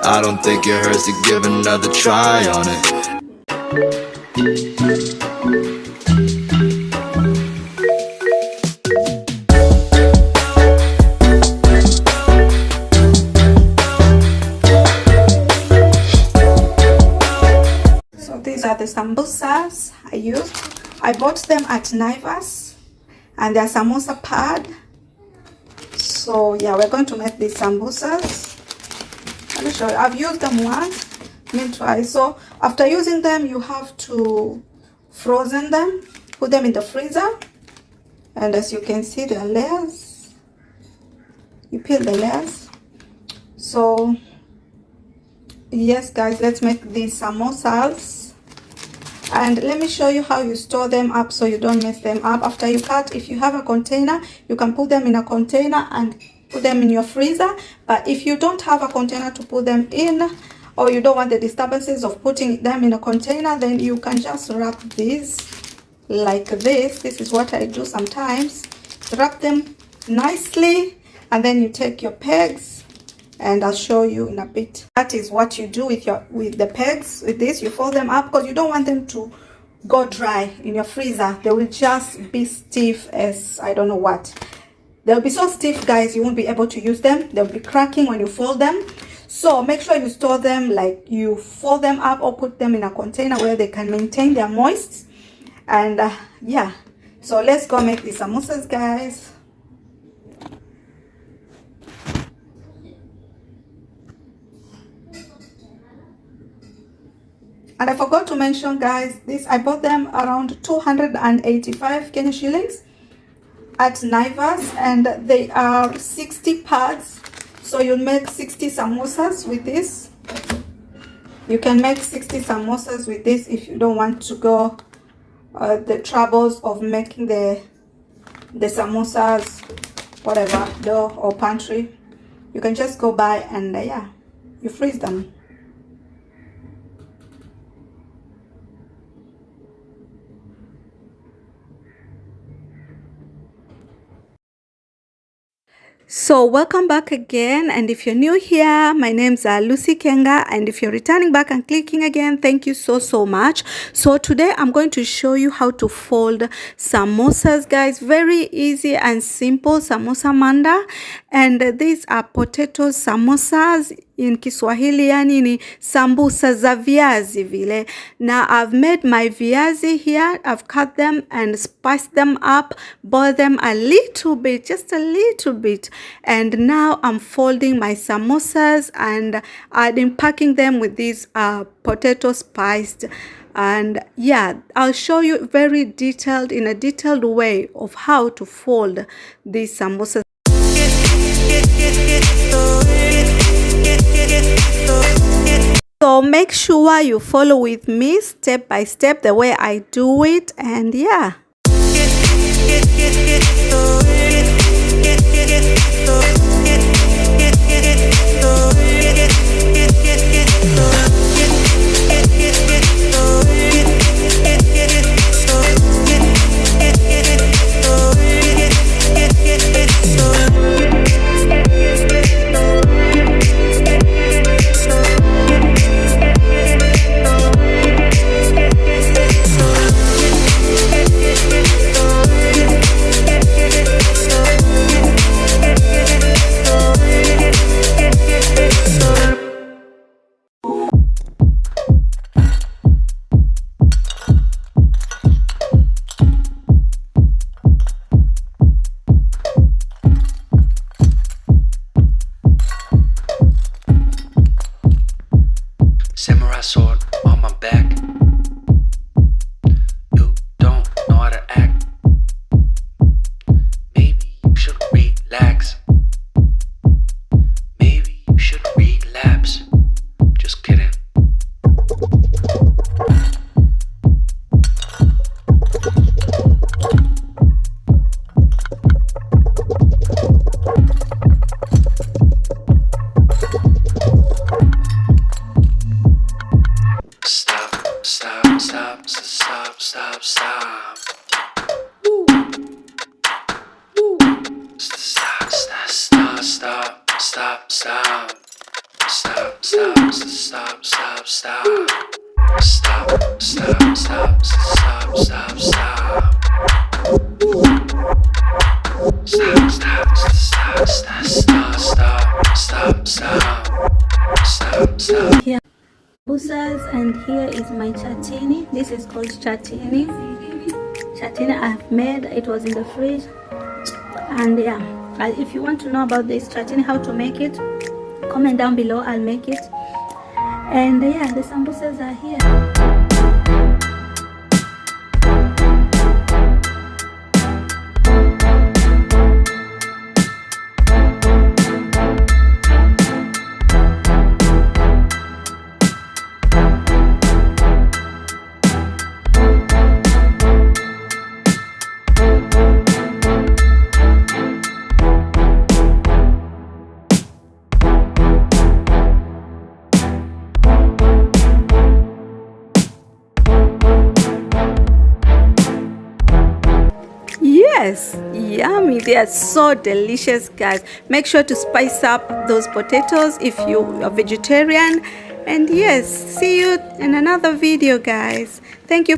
I don't think it hurts to give another try on it. These are the sambusas I used. I bought them at Naivas and they're samosa pad. So yeah, we're going to make these sambusas. Let me show you. I've used them once. Let me try. So after using them, you have to frozen them, put them in the freezer, and as you can see, there are layers. You peel the layers. So yes guys, let's make these samosas. And let me show you how you store them up so you don't mess them up. After you cut, if you have a container, you can put them in a container and put them in your freezer. But if you don't have a container to put them in, or you don't want the disturbances of putting them in a container, then you can just wrap these like this. This is what I do sometimes. Wrap them nicely, and then you take your pegs, and I'll show you in a bit. That is what you do with the pegs. With this, you fold them up because you don't want them to go dry in your freezer. They will just be stiff as I don't know what. They'll be so stiff, guys, you won't be able to use them. They'll be cracking when you fold them. So make sure you store them, like you fold them up or put them in a container where they can maintain their moist. And yeah, so let's go make the samosas, guys. And I forgot to mention, guys, this I bought them around 285 Kenya shillings at Naivas, and they are 60 pads. So you'll make 60 samosas with this. You can make 60 samosas with this if you don't want to go the troubles of making the samosas, whatever, dough or pantry. You can just go buy and yeah, you freeze them. So welcome back again, and if you're new here, my name's Lucy Kenga, and if you're returning back and clicking again, thank you so much. So today I'm going to show you how to fold samosas, guys. Very easy and simple samosa manda, and these are potato samosas. In Kiswahili yani ni sambusa za viazi vile. Now I've made my viazi here. I've cut them and spiced them up, boiled them a little bit, just a little bit. And now I'm folding my samosas and packing them with these potato spiced. And yeah, I'll show you very detailed, in a detailed way of how to fold these samosas. So make sure you follow with me step by step the way I do it, and yeah. Samurai sword on my back. You don't know how to act. Maybe you should relax. Maybe you should relapse. Just kidding. stop, stop, stop, stop. Stop, stop, stop, stop, stop, stop. Stop, stop, stop, stop, stop, stop, stop, stop, stop. Here samosas, and here is my chatini. This is called chatini. Chatini I've made. It was in the fridge, and yeah, if you want to know about this chatini, how to make it, comment down below. I'll make it. And yeah, the samosas are here. Yes, yummy. They are so delicious, guys. Make sure to spice up those potatoes if you are vegetarian. And yes, see you in another video, guys. Thank you.